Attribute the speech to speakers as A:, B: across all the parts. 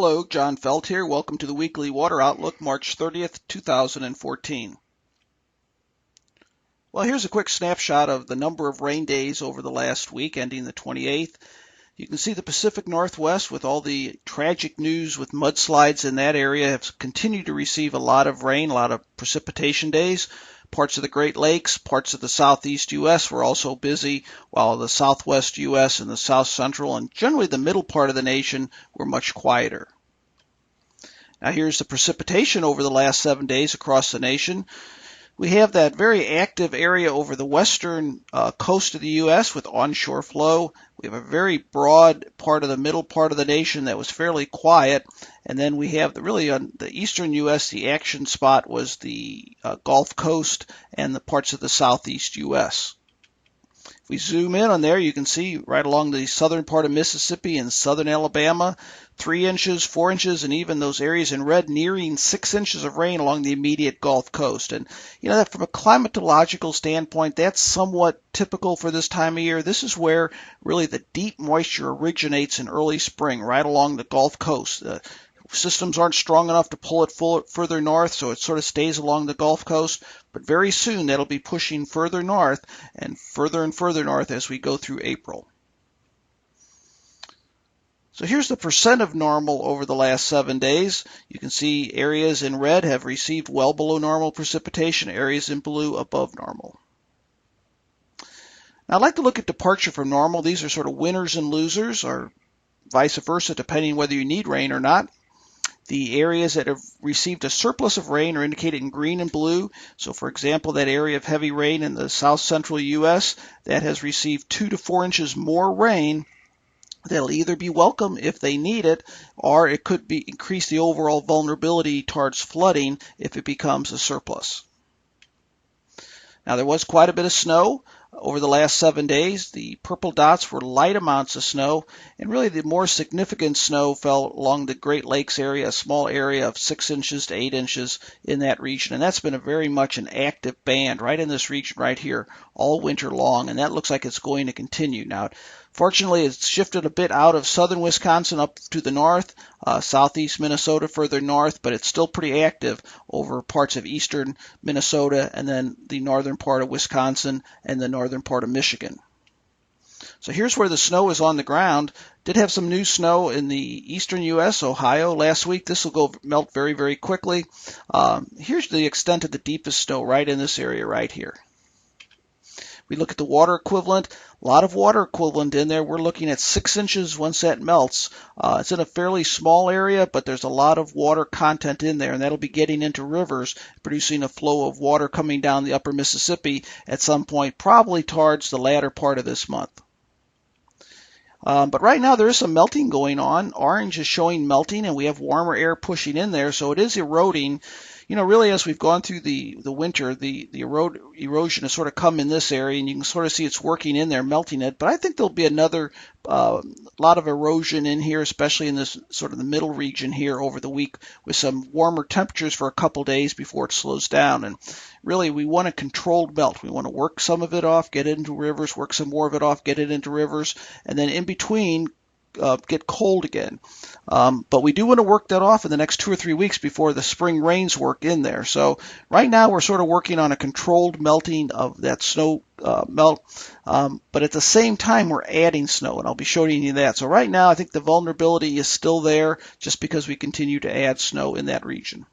A: Hello, John Feldt here. Welcome to the Weekly Water Outlook, March 30th, 2014. Well, here's a quick snapshot of the number of rain days over the last week, ending the 28th. You can see the Pacific Northwest with all the tragic news with mudslides in that area have continued to receive a lot of rain, a lot of precipitation days. Parts of the Great Lakes, parts of the southeast U.S. were also busy, while the southwest U.S. and the south central and generally the middle part of the nation were much quieter. Now here's the precipitation over the last 7 days across the nation. We have that very active area over the western coast of the U.S. with onshore flow. We have a very broad part of the middle part of the nation that was fairly quiet. And then we have really on the eastern U.S., the action spot was the Gulf Coast and the parts of the southeast U.S. If we zoom in on there, you can see right along the southern part of Mississippi and southern Alabama, 3 inches, 4 inches, and even those areas in red nearing 6 inches of rain along the immediate Gulf Coast. And you know that from a climatological standpoint, that's somewhat typical for this time of year. This is where really the deep moisture originates in early spring, right along the Gulf Coast. Systems aren't strong enough to pull it further north, so it sort of stays along the Gulf Coast. But very soon that'll be pushing further north and further north as we go through April. So here's the percent of normal over the last 7 days. You can see areas in red have received well below normal precipitation, areas in blue above normal. Now I'd like to look at departure from normal. These are sort of winners and losers, or vice versa, depending whether you need rain or not. The areas that have received a surplus of rain are indicated in green and blue. So for example, that area of heavy rain in the south central U.S. that has received 2 to 4 inches more rain, that'll either be welcome if they need it, or it could be increase the overall vulnerability towards flooding if it becomes a surplus. Now there was quite a bit of snow over the last 7 days. The purple dots were light amounts of snow, and really the more significant snow fell along the Great Lakes area, a small area of 6 inches to 8 inches in that region. And that's been very much an active band right in this region right here all winter long, and that looks like it's going to continue. Now, fortunately, it's shifted a bit out of southern Wisconsin up to the north, southeast Minnesota further north, but it's still pretty active over parts of eastern Minnesota and then the northern part of Wisconsin and the northern part of Michigan. So here's where the snow is on the ground. Did have some new snow in the eastern U.S., Ohio, last week. This will melt very, very quickly. Here's the extent of the deepest snow right in this area right here. We look at the water equivalent, a lot of water equivalent in there. We're looking at 6 inches once that melts. It's in a fairly small area, but there's a lot of water content in there, and that'll be getting into rivers, producing a flow of water coming down the upper Mississippi at some point, probably towards the latter part of this month. But right now there is some melting going on. Orange is showing melting, and we have warmer air pushing in there, so it is eroding. You know, really, as we've gone through the winter, the erosion has sort of come in this area, and you can sort of see it's working in there, melting it. But I think there'll be another lot of erosion in here, especially in this sort of the middle region here over the week, with some warmer temperatures for a couple days before it slows down. And really, we want a controlled melt. We want to work some of it off, get it into rivers, work some more of it off, get it into rivers, and then in between, get cold again. But we do want to work that off in the next 2 or 3 weeks before the spring rains work in there. So right now we're sort of working on a controlled melting of that snow melt, but at the same time we're adding snow, and I'll be showing you that. So right now I think the vulnerability is still there just because we continue to add snow in that region.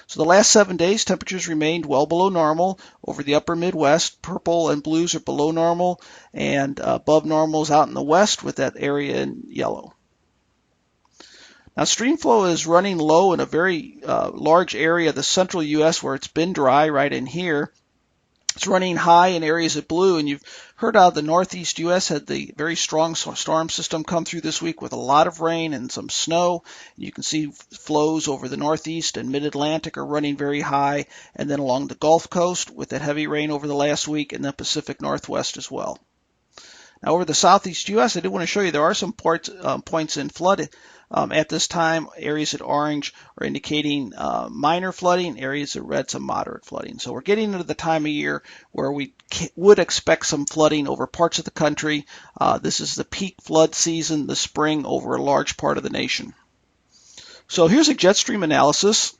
A: So the last 7 days, temperatures remained well below normal over the upper Midwest. Purple and blues are below normal, and above normal is out in the west with that area in yellow. Now, stream flow is running low in a very large area of the central U.S. where it's been dry right in here. It's running high in areas of blue, and you've heard how the northeast U.S. had the very strong storm system come through this week with a lot of rain and some snow. You can see flows over the northeast and mid-Atlantic are running very high, and then along the Gulf Coast with that heavy rain over the last week, and the Pacific Northwest as well. Now over the southeast U.S., I did want to show you there are some points in flood at this time. Areas at orange are indicating minor flooding, areas at red some moderate flooding. So we're getting into the time of year where we would expect some flooding over parts of the country. This is the peak flood season, the spring, over a large part of the nation. So here's a jet stream analysis.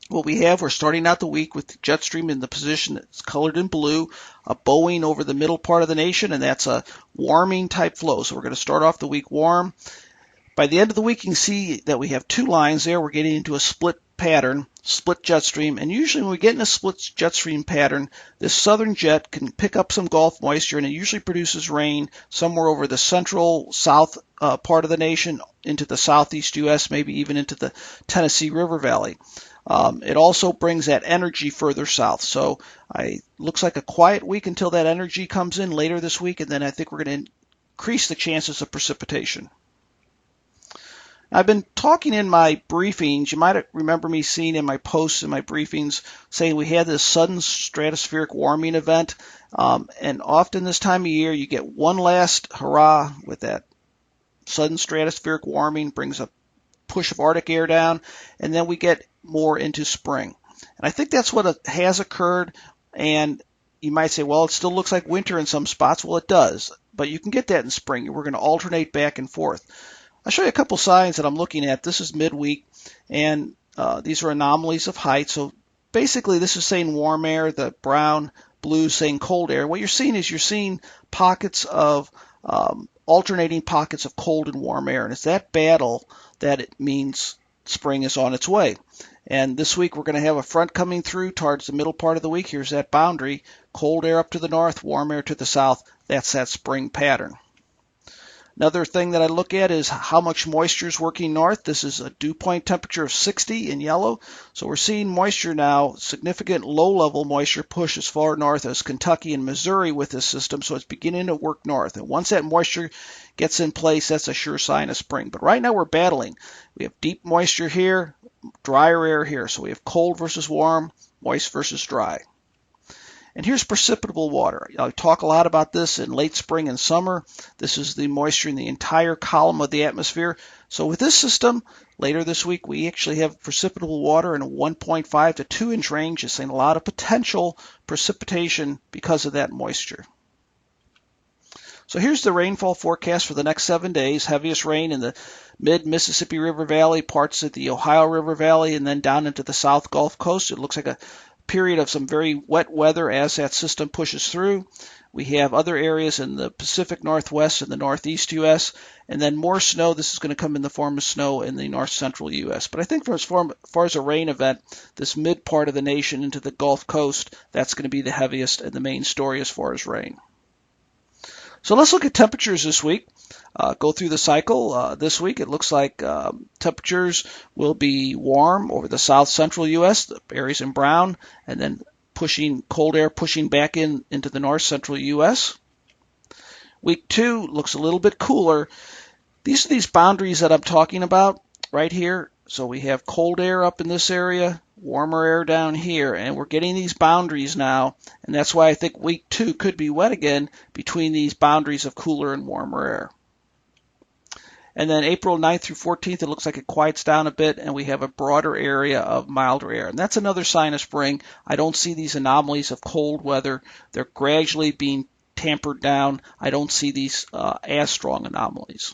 A: What we have, we're starting out the week with the jet stream in the position that's colored in blue, a bowing over the middle part of the nation, and that's a warming type flow. So we're going to start off the week warm. By the end of the week, you can see that we have two lines there. We're getting into a split pattern, split jet stream, and usually when we get in a split jet stream pattern, this southern jet can pick up some Gulf moisture, and it usually produces rain somewhere over the central south part of the nation, into the southeast U.S., maybe even into the Tennessee River Valley. It also brings that energy further south. So looks like a quiet week until that energy comes in later this week, and then I think we're going to increase the chances of precipitation. I've been talking in my briefings. You might remember me seeing in my posts and my briefings saying we had this sudden stratospheric warming event. And often this time of year, you get one last hurrah with that sudden stratospheric warming, brings a push of Arctic air down, and then we get more into spring. And I think that's what has occurred. And you might say, well, it still looks like winter in some spots. Well, it does. But you can get that in spring. We're going to alternate back and forth. I'll show you a couple signs that I'm looking at. This is midweek, and these are anomalies of height. So basically, this is saying warm air, the brown, blue saying cold air. What you're seeing pockets of alternating pockets of cold and warm air, and it's that battle that it means spring is on its way. And this week, we're going to have a front coming through towards the middle part of the week. Here's that boundary: cold air up to the north, warm air to the south. That's that spring pattern. Another thing that I look at is how much moisture is working north. This is a dew point temperature of 60 in yellow. So we're seeing moisture now, significant low-level moisture push as far north as Kentucky and Missouri with this system. So it's beginning to work north. And once that moisture gets in place, that's a sure sign of spring. But right now we're battling. We have deep moisture here, drier air here. So we have cold versus warm, moist versus dry. And here's precipitable water. I talk a lot about this in late spring and summer. This is the moisture in the entire column of the atmosphere. So with this system, later this week, we actually have precipitable water in a 1.5 to 2 inch range. It's saying a lot of potential precipitation because of that moisture. So here's the rainfall forecast for the next 7 days. Heaviest rain in the mid-Mississippi River Valley, parts of the Ohio River Valley, and then down into the South Gulf Coast. It looks like a period of some very wet weather as that system pushes through. We have other areas in the Pacific Northwest and the Northeast U.S., and then more snow. This is going to come in the form of snow in the North Central U.S. But I think as far as a rain event, this mid part of the nation into the Gulf Coast, that's going to be the heaviest and the main story as far as rain. So let's look at temperatures this week. Go through the cycle. This week it looks like temperatures will be warm over the south central U.S., the areas in brown, and then cold air pushing back into the north central U.S. Week 2 looks a little bit cooler. These are these boundaries that I'm talking about right here. So we have cold air up in this area, warmer air down here, and we're getting these boundaries now, and that's why I think week 2 could be wet again between these boundaries of cooler and warmer air. And then April 9th through 14th, it looks like it quiets down a bit, and we have a broader area of milder air. And that's another sign of spring. I don't see these anomalies of cold weather. They're gradually being tampered down. I don't see these as strong anomalies.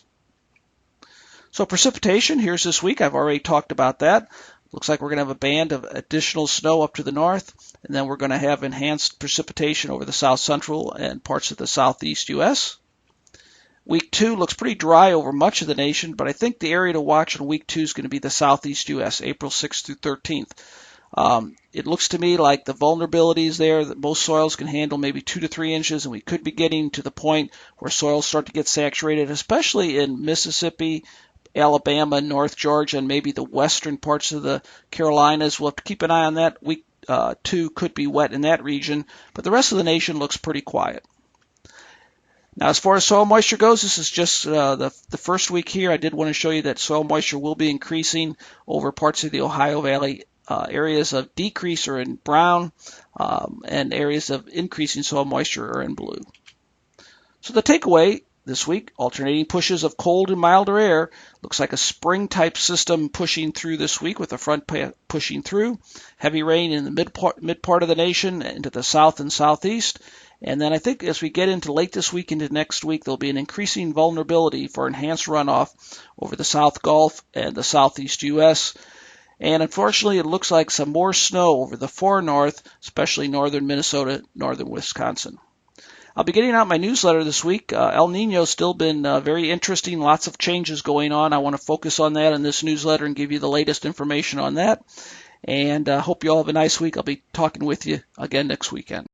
A: So precipitation, here's this week. I've already talked about that. Looks like we're going to have a band of additional snow up to the north, and then we're going to have enhanced precipitation over the south central and parts of the southeast U.S. Week 2 looks pretty dry over much of the nation, but I think the area to watch in week 2 is going to be the southeast U.S., April 6th through 13th. It looks to me like the vulnerability is there, that most soils can handle maybe 2 to 3 inches, and we could be getting to the point where soils start to get saturated, especially in Mississippi, Alabama, North Georgia, and maybe the western parts of the Carolinas. We'll have to keep an eye on that. Week 2 could be wet in that region, but the rest of the nation looks pretty quiet. Now, as far as soil moisture goes, this is just the first week here. I did want to show you that soil moisture will be increasing over parts of the Ohio Valley. Areas of decrease are in brown, and areas of increasing soil moisture are in blue. So the takeaway this week, alternating pushes of cold and milder air. Looks like a spring-type system pushing through this week with the front pushing through. Heavy rain in the mid part of the nation into the south and southeast. And then I think as we get into late this week into next week, there'll be an increasing vulnerability for enhanced runoff over the South Gulf and the southeast U.S. And unfortunately, it looks like some more snow over the far north, especially northern Minnesota, northern Wisconsin. I'll be getting out my newsletter this week. El Nino's still been very interesting, lots of changes going on. I want to focus on that in this newsletter and give you the latest information on that. And hope you all have a nice week. I'll be talking with you again next weekend.